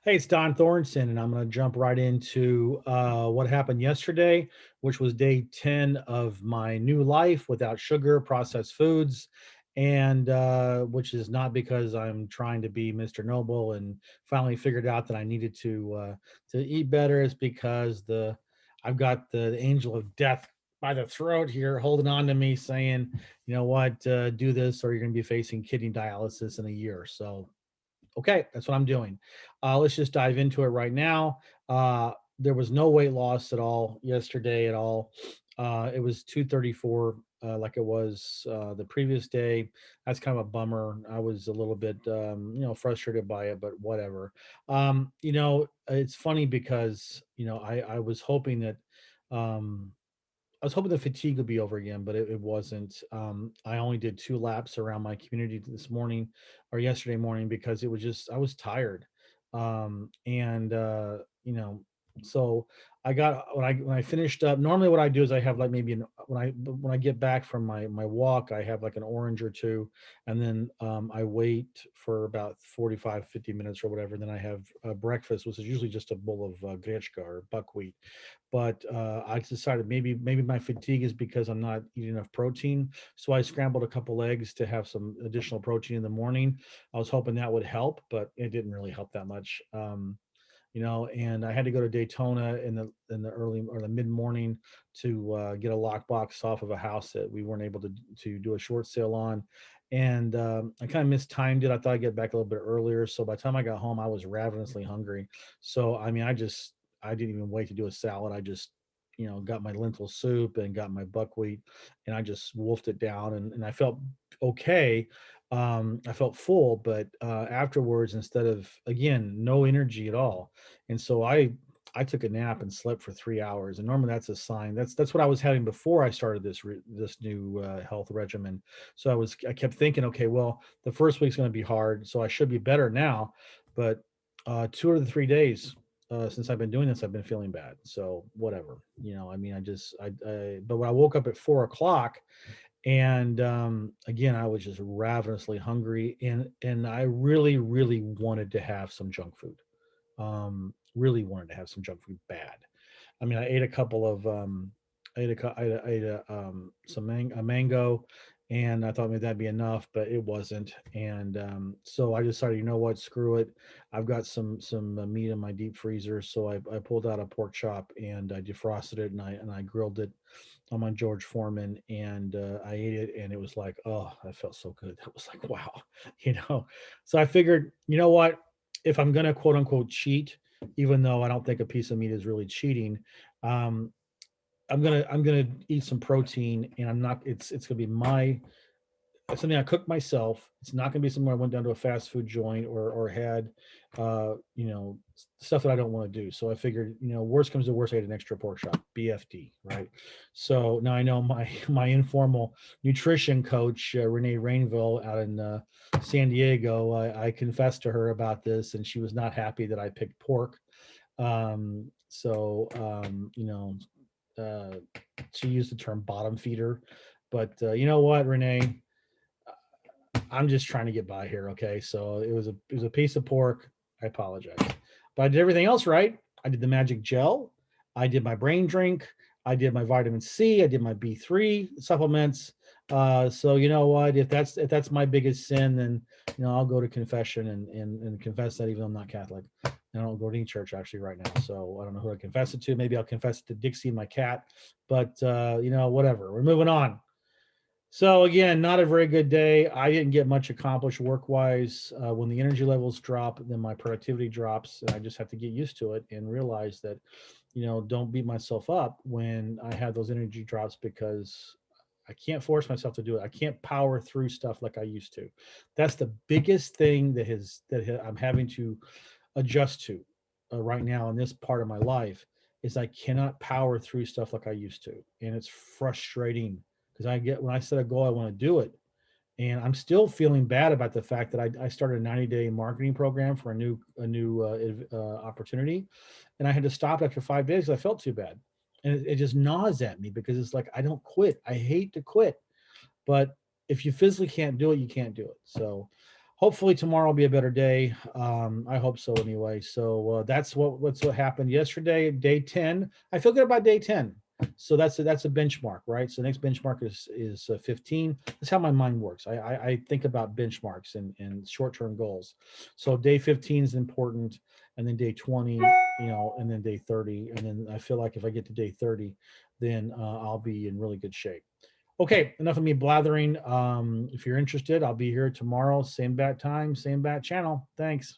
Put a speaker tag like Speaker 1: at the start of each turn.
Speaker 1: Hey, it's Don Thornton, and I'm going to jump right into what happened yesterday, which was day 10 of my new life without sugar, processed foods, and which is not because I'm trying to be Mr. Noble and finally figured out that I needed to eat better. It's because I've got the angel of death by the throat here, holding on to me, saying, "You know what? Do this, or you're going to be facing kidney dialysis in a year." So okay, that's what I'm doing. Let's just dive into it right now. There was no weight loss at all yesterday at all. It was 234 like it was the previous day. That's kind of a bummer. I was a little bit, frustrated by it, but whatever. It's funny because, I was hoping that um, I was hoping the fatigue would be over again, but it wasn't. I only did 2 laps around my community this morning or yesterday morning because it was just I was tired. And so I got when I finished up. Normally, what I do is I have like maybe when I get back from my walk, I have like an orange or two, and then I wait for about 45, 50 minutes or whatever. Then I have breakfast, which is usually just a bowl of grechka or buckwheat, but I decided maybe my fatigue is because I'm not eating enough protein. So I scrambled a couple eggs to have some additional protein in the morning. I was hoping that would help, but it didn't really help that much. And I had to go to Daytona in the early or the mid morning to get a lockbox off of a house that we weren't able to do a short sale on. And I kind of mistimed it. I thought I'd get back a little bit earlier. So by the time I got home, I was ravenously hungry. So I mean, I didn't even wait to do a salad. I just got my lentil soup and got my buckwheat, and I just wolfed it down, and I felt okay. I felt full, but afterwards, instead of again no energy at all, and so I took a nap and slept for 3 hours. And normally that's a sign. That's what I was having before I started this new health regimen. So I kept thinking, okay, well, the first week's going to be hard, so I should be better now. But 2 or 3 days since I've been doing this, I've been feeling bad. So whatever, I mean, but when I woke up at 4 o'clock, and again, I was just ravenously hungry, and I really, really wanted to have some junk food. Really wanted to have some junk food bad. I mean, I ate a couple of I ate a mango, and I thought maybe that'd be enough, but it wasn't. And so I decided, you know what, screw it. I've got some meat in my deep freezer, so I pulled out a pork chop and I defrosted it, and I grilled it on my George Foreman, and I ate it, and it was like, oh, that felt so good. That was like, wow, you know. So I figured, you know what, if I'm gonna quote unquote cheat, even though I don't think a piece of meat is really cheating, um, I'm gonna eat some protein, and I'm not. It's gonna be something I cook myself. It's not going to be somewhere I went down to a fast food joint or had, stuff that I don't want to do. So I figured, worst comes to worst, I had an extra pork chop, BFD, right? So now I know my my informal nutrition coach, Renee Rainville, out in San Diego. I confessed to her about this, and she was not happy that I picked pork. So uh, she used the term bottom feeder, but you know what, Renee? I'm just trying to get by here. Okay. So it was a piece of pork. I apologize. But I did everything else right. I did the magic gel. I did my brain drink. I did my vitamin C. I did my B3 supplements. So you know what? If that's my biggest sin, then I'll go to confession and confess that, even though I'm not Catholic. I don't go to any church actually right now. So I don't know who I confess it to. Maybe I'll confess it to Dixie, my cat. But whatever. We're moving on. So again, not a very good day. I didn't get much accomplished work wise. When the energy levels drop, then my productivity drops, and I just have to get used to it and realize that, don't beat myself up when I have those energy drops, because I can't force myself to do it. I can't power through stuff like I used to. That's the biggest thing I'm having to adjust to right now in this part of my life, is I cannot power through stuff like I used to, and it's frustrating because when I set a goal, I want to do it, and I'm still feeling bad about the fact that I started a 90-day marketing program for a new opportunity, and I had to stop after 5 days. I felt too bad, and it just gnaws at me because it's like I don't quit. I hate to quit, but if you physically can't do it, you can't do it. So hopefully tomorrow will be a better day. I hope so anyway. So that's what happened yesterday, day 10. I feel good about day 10. So that's a benchmark, right? So the next benchmark is 15. That's how my mind works. I think about benchmarks and short-term goals. So day 15 is important, and then day 20, and then day 30, and then I feel like if I get to day 30, then I'll be in really good shape. Okay, enough of me blathering. If you're interested, I'll be here tomorrow, same bat time, same bat channel. Thanks.